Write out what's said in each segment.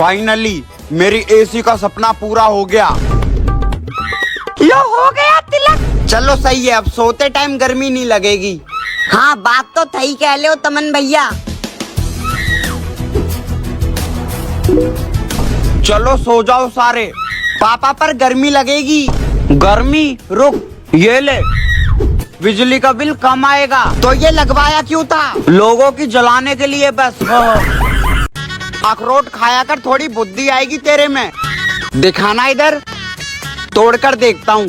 Finally मेरी AC का सपना पूरा हो गया। लो हो गया तिलक। चलो सही है, अब सोते टाइम गर्मी नहीं लगेगी। हाँ बात तो सही कह ले हो तमन भैया। चलो सो जाओ सारे, पापा पर गर्मी लगेगी। गर्मी रुक, ये ले, बिजली का बिल कम आएगा। तो ये लगवाया क्यों था? लोगों की जलाने के लिए बस। अखरोट खाया कर, थोड़ी बुद्धि आएगी तेरे में। दिखाना इधर, तोड़कर देखता हूँ।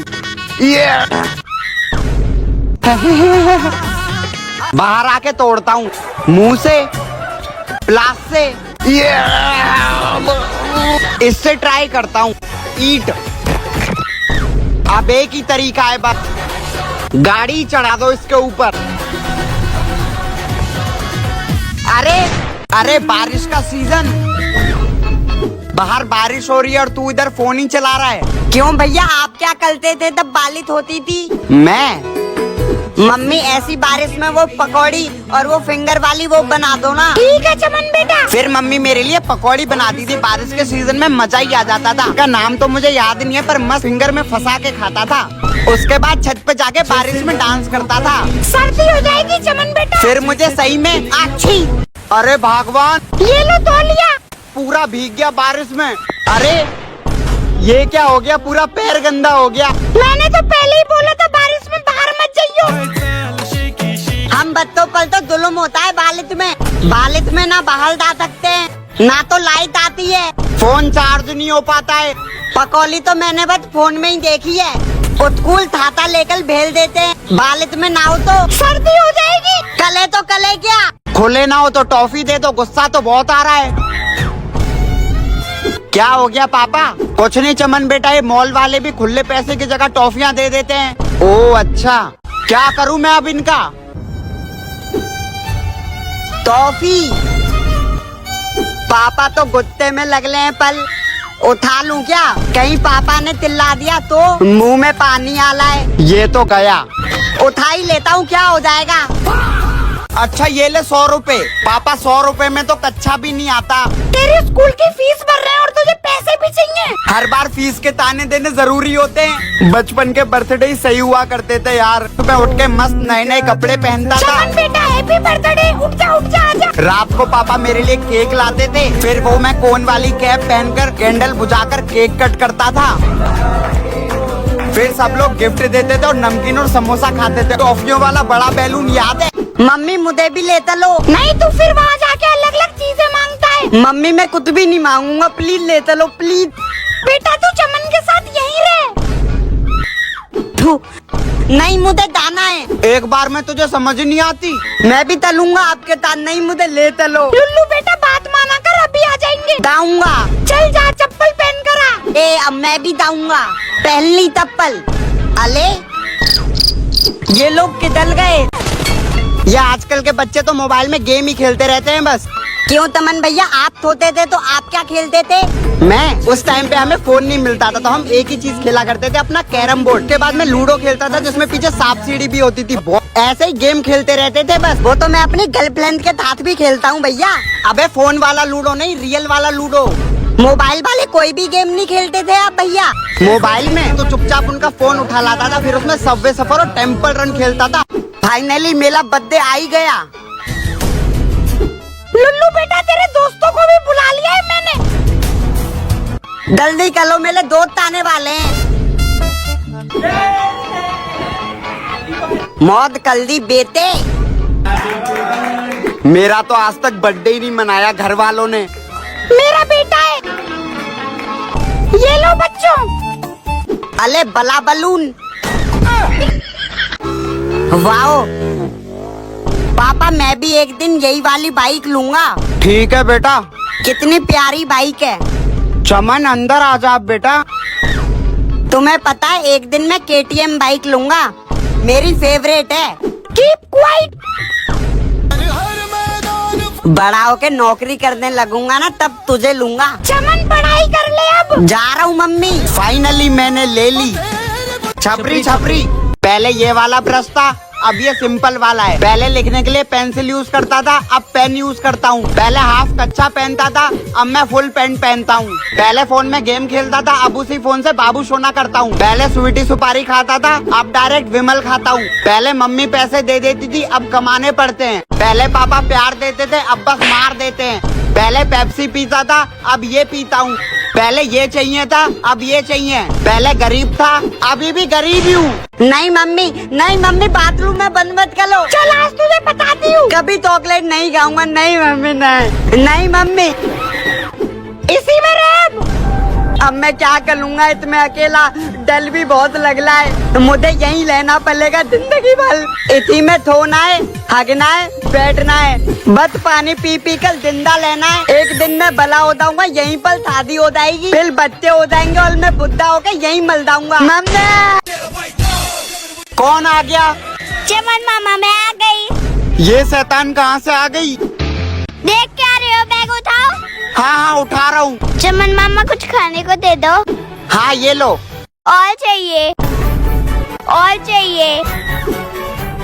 बाहर आके तोड़ता हूँ, मुंह से, प्लास से। इससे ट्राई करता हूँ। ईट। अब एक ही तरीका है बस, गाड़ी चढ़ा दो इसके ऊपर। अरे अरे बारिश का सीजन, बाहर बारिश हो रही है और तू इधर फोन ही चला रहा है। क्यों भैया, आप क्या करते थे तब बारिश होती थी? मैं मम्मी ऐसी बारिश में वो पकौड़ी और वो फिंगर वाली वो बना दो ना। ठीक है चमन बेटा। फिर मम्मी मेरे लिए पकौड़ी बनाती थी बारिश के सीजन में, मजा ही आ जाता था। उसका नाम तो मुझे याद नहीं है, पर मस्त फिंगर में फंसा के खाता था। उसके बाद छत पे जाके बारिश में डांस करता था। सर्दी हो जाएगी चमन बेटा। फिर मुझे सही में अच्छी। अरे भगवान, ये लो तौलिया। पूरा भीग गया बारिश में। अरे ये क्या हो गया, पूरा पैर गंदा हो गया। मैंने तो पहले ही बोला था बारिश में बाहर मत जाइयो। हम बच्चों पर तो जुल्म होता है बारिश में। बारिश में ना बाहर जा सकते हैं, ना तो लाइट आती है, फोन चार्ज नहीं हो पाता है। पकौड़ी तो मैंने बस फोन में ही देखी है। स्कूल छाता लेकर भेज देते हैं, बारिश में ना हो तो सर्दी हो जाएगी। कले तो कले क्या, खुले ना हो तो टॉफी दे दो, गुस्सा तो बहुत आ रहा है। क्या हो गया पापा? कुछ नहीं चमन बेटा, ये मॉल वाले भी खुले पैसे की जगह टॉफियां दे देते हैं। ओह अच्छा, क्या करूं मैं अब इनका? टॉफी। पापा तो गुत्ते में लगले हैं, पर उठा लूं क्या? कहीं पापा ने चिल्ला दिया तो मुंह में पानी आ रहा है। ये तो गया। उठा ही लेता हूँ, क्या हो जाएगा। अच्छा ये ले 100 रुपए। पापा 100 रुपए में तो कच्चा भी नहीं आता। तेरे स्कूल की फीस भर रहे हैं और तुझे पैसे भी चाहिए। हर बार फीस के ताने देने जरूरी होते हैं। बचपन के बर्थडे ही सही हुआ करते थे यार। सुबह उठ के मस्त नए नए कपड़े पहनता था। चमन बेटा हैप्पी बर्थडे, उठ जा आजा। रात को पापा मेरे लिए केक लाते थे, फिर वो मैं कोन वाली कैप पहनकर कैंडल बुझाकर केक कट करता था। फिर सब लोग गिफ्ट देते थे और नमकीन और समोसा खाते थे। टॉफियों वाला बड़ा बैलून याद है? मम्मी मुझे भी लेता लो। नहीं तू फिर वहाँ जाके अलग अलग चीजें मांगता है। मम्मी मैं कुछ भी नहीं मांगूंगा, प्लीज लेता लो प्लीज। बेटा तू चमन के साथ यहीं रहे। नहीं मुझे दाना है। एक बार में तुझे समझ नहीं आती। मैं भी तलूंगा आपके साथ। नहीं मुझे ले तलो। लुल्लू बेटा बात माना कर, अभी आ जाएंगे। दाऊंगा। चल जा, चप्पल पहन कर आ। ए अब मैं भी दाऊंगा, पहन ली चप्पल। अले ये लोग किधर गए? ये आजकल के बच्चे तो मोबाइल में गेम ही खेलते रहते हैं बस। क्यों तमन भैया, आप सोते थे तो आप क्या खेलते थे? मैं उस टाइम पे हमें फोन नहीं मिलता था, तो हम एक ही चीज खेला करते थे, अपना कैरम बोर्ड। के बाद में लूडो खेलता था, जिसमें पीछे सांप सीढ़ी भी होती थी। ऐसे ही गेम खेलते रहते थे बस। वो तो मैं अपनी गर्लफ्रेंड के साथ भी खेलता हूँ भैया। अबे फोन वाला लूडो नहीं, रियल वाला लूडो। मोबाइल वाले कोई भी गेम नहीं खेलते थे आप भैया? मोबाइल में तो चुपचाप उनका फोन उठा लाता था, फिर उसमें सबवे सफर और टेम्पल रन खेलता था। फाइनली मेरा बर्थडे आ ही गया। लुल्लू बेटा तेरे दोस्तों को भी बुला लिया है मैंने। जल्दी करो, मेरे दोस्त आने वाले हैं। मौत कर दी बेटे। मेरा तो आज तक बर्थडे ही नहीं मनाया घर वालों ने। मेरा बेटा है, ये लो बच्चों। अले बला बलून। वाओ पापा, मैं भी एक दिन यही वाली बाइक लूंगा। ठीक है बेटा। कितनी प्यारी बाइक है। चमन अंदर आ जा बेटा। तुम्हें पता है एक दिन मैं KTM बाइक लूंगा, मेरी फेवरेट है। Keep quiet. बड़ा होके नौकरी करने लगूंगा ना, तब तुझे लूंगा। चमन पढ़ाई कर ले अब। जा रहा हूँ मम्मी। फाइनली मैंने ले ली। छपरी छपरी, पहले ये वाला ब्रश था, अब ये सिंपल वाला है। पहले लिखने के लिए पेंसिल यूज करता था, अब पेन यूज करता हूँ। पहले हाफ कच्चा पहनता था, अब मैं फुल पैंट पहनता हूँ। पहले फोन में गेम खेलता था, अब उसी फोन से बाबू सोना करता हूँ। पहले स्वीटी सुपारी खाता था, अब डायरेक्ट विमल खाता हूँ। पहले मम्मी पैसे दे देती थी, अब कमाने पड़ते हैं। पहले पापा प्यार देते थे, अब बस मार देते हैं। पहले पेप्सी पीता था, अब ये पीता हूँ। पहले ये चाहिए था, अब ये चाहिए। पहले गरीब था, अभी भी गरीब ही हूँ। नहीं मम्मी बाथरूम में बंद मत करो। चल आज तुझे बताती हूँ। कभी चॉकलेट नहीं खाऊंगा। नहीं मम्मी नहीं मम्मी। इसी में रैप। अब मैं क्या कर लूंगा, इसमें अकेला डल भी बहुत लग रहा है। मुझे यही लेना पड़ेगा जिंदगी भर। इसी में थोना है, हगना है, बैठना है, बस पानी पी पी कर जिंदा लेना है। एक दिन मैं बड़ा हो जाऊंगा, यहीं पर शादी हो जाएगी, फिर बच्चे हो जाएंगे और मैं बुढ़ा होकर यहीं मर जाऊंगा। मम्मी कौन आ गया? चमन मामा मैं आ गई। ये शैतान कहाँ से आ गई? देख क्या रहे हो, बैग उठाओ। हाँ उठा रहा हूँ। चमन मामा कुछ खाने को दे दो। हाँ ये लो। और चाहिए? और चाहिए?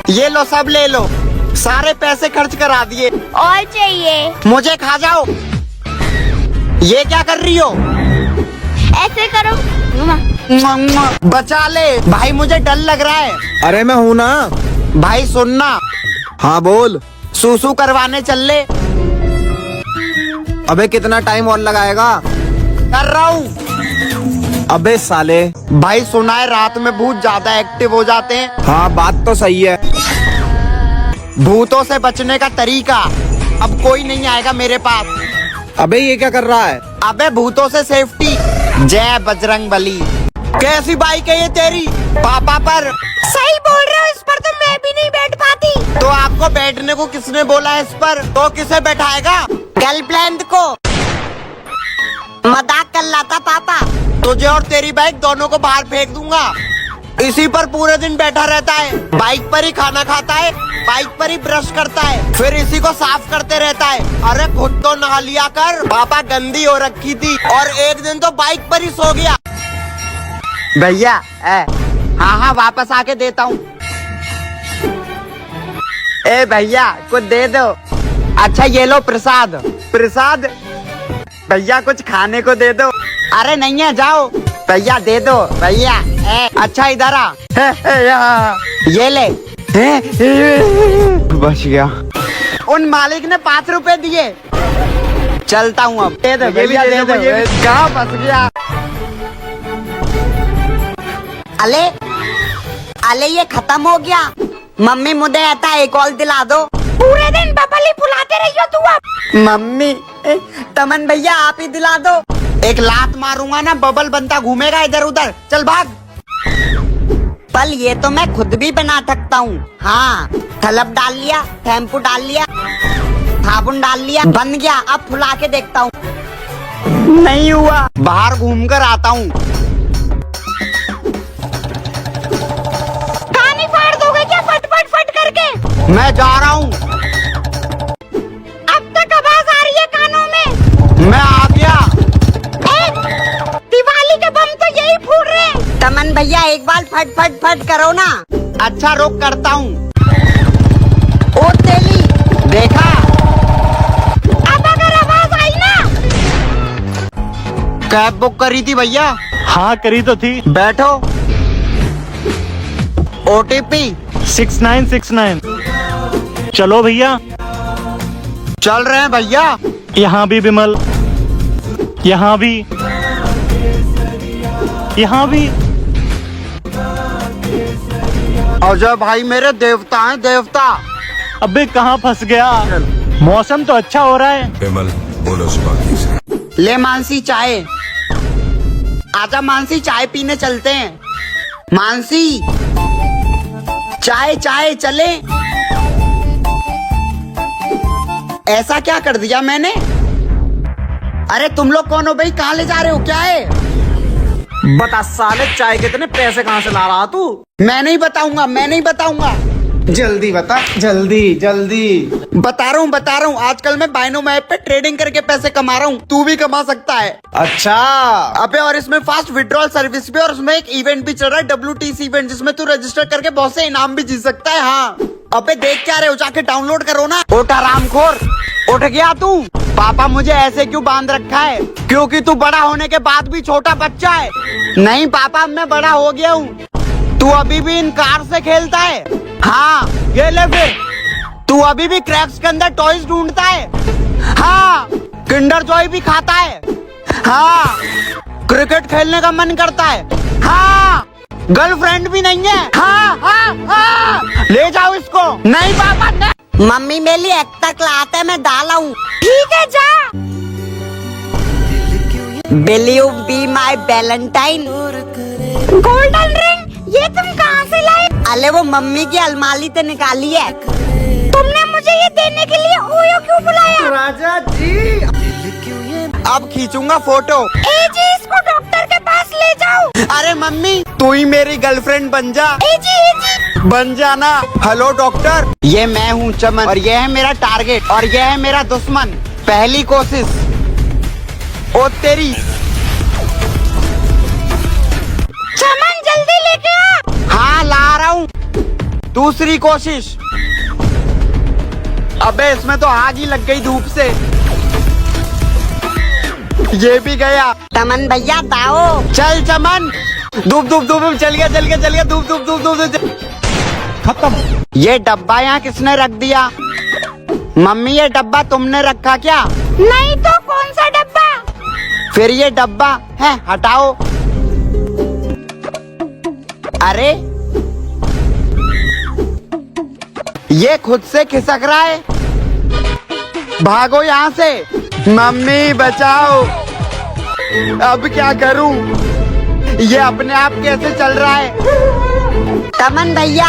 ये लो, सब ले लो। सारे पैसे खर्च करा दिए। और चाहिए? मुझे खा जाओ। ये क्या कर रही हो? ऐसे करो। बचा ले भाई, मुझे डर लग रहा है। अरे मैं हूँ ना। भाई सुनना। हाँ बोल। सूसू करवाने चल ले। अबे कितना टाइम और लगाएगा? कर रहा हूँ। अबे साले। भाई सुना है रात में भूत ज्यादा एक्टिव हो जाते हैं। हाँ बात तो सही है। भूतों से बचने का तरीका, अब कोई नहीं आएगा मेरे पास। अबे ये क्या कर रहा है? अबे भूतों से सेफ्टी। जय बजरंग बली। कैसी बाइक है ये तेरी? पापा पर। सही बोल रहे हो, इस पर तो मैं भी नहीं बैठ पाती। तो आपको बैठने को किसने बोला है इस पर? तो किसे बैठाएगा? गर्लफ्रेंड को। मजाक कर रहा था पापा। तुझे और तेरी बाइक दोनों को बाहर फेंक दूंगा। इसी पर पूरे दिन बैठा रहता है, बाइक पर ही खाना खाता है, बाइक पर ही ब्रश करता है, फिर इसी को साफ करते रहता है। अरे खुद तो नहा लिया कर, पापा गंदी हो रखी थी और एक दिन तो बाइक पर ही सो गया। भैया हाँ वापस आके देता हूँ। ए भैया कुछ दे दो। अच्छा ये लो प्रसाद। प्रसाद? भैया कुछ खाने को दे दो। अरे नहीं है, जाओ। भैया दे दो भैया। अच्छा इधर आ। ये ले। बच गया। उन मालिक ने 5 रुपए दिए। चलता हूँ अब। दे दो भैया, दे दो। कहाँ फंस गया? अले ये खत्म हो गया। मम्मी मुझे आता एक और दिला दो। पूरे दिन बबल ही फुलाते रही हो तू अब। मम्मी तमन भैया आप ही दिला दो। एक लात मारूंगा ना, बबल बनता घूमेगा इधर उधर। चल भाग। पल ये तो मैं खुद भी बना सकता हूँ। हाँ थलप डाल लिया, शैम्पू डाल लिया, साबुन डाल लिया, बन गया। अब फुला के देखता हूँ। नहीं हुआ। बाहर घूम कर आता हूँ। कहानी फाड़ दोगे क्या फट फट फट करके? मैं जा रहा हूँ। अब तक आवाज आ रही है कानों में। मैं आ गया। दिवाली के बम तो यही फूट रहे हैं। तमन भैया एक बार फट फट फट करो ना। अच्छा रुक करता हूँ। ओ तेली देखा? अब अगर आवाज आई ना। कैब बुक करी थी भैया? हाँ करी तो थी। बैठो। OTP 6969। चलो भैया। चल रहे हैं भैया। यहाँ भी विमल, यहाँ भी, यहाँ भी। अजय भाई मेरे देवता हैं, देवता। अबे कहाँ फंस गया? मौसम तो अच्छा हो रहा है। विमल बोलो सुबाकी से। ले मानसी चाय। आजा मानसी, चाय पीने चलते हैं। मानसी चाय चाय चले। ऐसा क्या कर दिया मैंने? अरे तुम लोग कौन हो भाई? कहाँ ले जा रहे हो? क्या है? बता साले, चाय के इतने पैसे कहाँ से ला रहा तू? मैं नहीं बताऊंगा, मैं नहीं बताऊंगा। जल्दी बता, जल्दी जल्दी। बता रहा हूँ आजकल मैं बाइनोम ऐप पे ट्रेडिंग करके पैसे कमा रहा हूँ, तू भी कमा सकता है। अच्छा। अबे और इसमें फास्ट विड्रॉल सर्विस भी, और उसमें एक इवेंट भी चल रहा है WTC इवेंट, जिसमें तू रजिस्टर करके बहुत से इनाम भी जीत सकता है। हाँ अबे देख क्या रहे हो, जाके डाउनलोड करो ना। उठ आरामखोर, उठ गया तू। पापा मुझे ऐसे क्यों बांध रखा है? क्योंकि तू बड़ा होने के बाद भी छोटा बच्चा है। नहीं पापा मैं बड़ा हो गया हूँ। तू अभी भी इन कार से खेलता है? हाँ ये ले फिर। तू अभी भी क्रैक्स के अंदर टॉयज ढूंढता है? हाँ किंडर जॉय भी खाता है? हाँ क्रिकेट खेलने का मन करता है? हाँ गर्लफ्रेंड भी नहीं है? हाँ हाँ हाँ ले जाओ इसको। नहीं पापा नहीं। मम्मी मेरी एक्टर क्लास है, मैं डाला हूँ। ठीक है जा। Will you be my Valentine? Golden ring ये तुम कहाँ से लाए? अरे वो मम्मी की अलमारी से निकाली है। तुमने मुझे ये देने के लिए ओयो क्यों बुलाया? राजा जी। अब खींचूंगा फोटो। ए जी इसको डॉक्टर के पास ले जाओ। अरे मम्मी तू ही मेरी गर्लफ्रेंड बन जा। ए जी बन जाना। हेलो डॉक्टर, ये मैं हूँ चमन और ये है मेरा टारगेट और ये है मेरा दुश्मन। पहली कोशिश। ओ तेरी। चमन जल्दी लेके आ। हाँ ला रहा हूँ। दूसरी कोशिश। अबे इसमें तो आग ही लग गई धूप से। ये भी गया। तमन भैया दाओ। चल चमन। धूप धूप धूप धूप, चल गया धूप धूप धूप धूप धूप। खत्म। ये डब्बा यहाँ किसने रख दिया? मम्मी ये डब्बा तुमने रखा क्या? नहीं तो कौन सा डब्बा? फिर ये डब्बा है, हटाओ। अरे ये खुद से खिसक रहा है। भागो यहाँ से। मम्मी बचाओ। अब क्या करूं? ये अपने आप कैसे चल रहा है? तमन भैया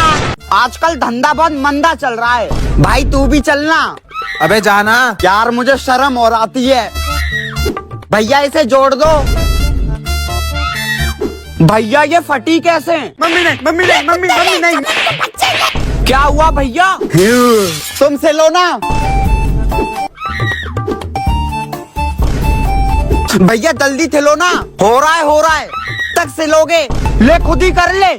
आजकल धंधा बहुत मंदा चल रहा है। भाई तू भी चलना। अबे जाना। यार मुझे शर्म और आती है। भैया इसे जोड़ दो। भैया ये फटी कैसे? मम्मी नहीं। क्या हुआ भैया? तुम से लो ना। भैया जल्दी थे लो ना। हो रहा है तक से लोगे। ले खुद ही कर ले।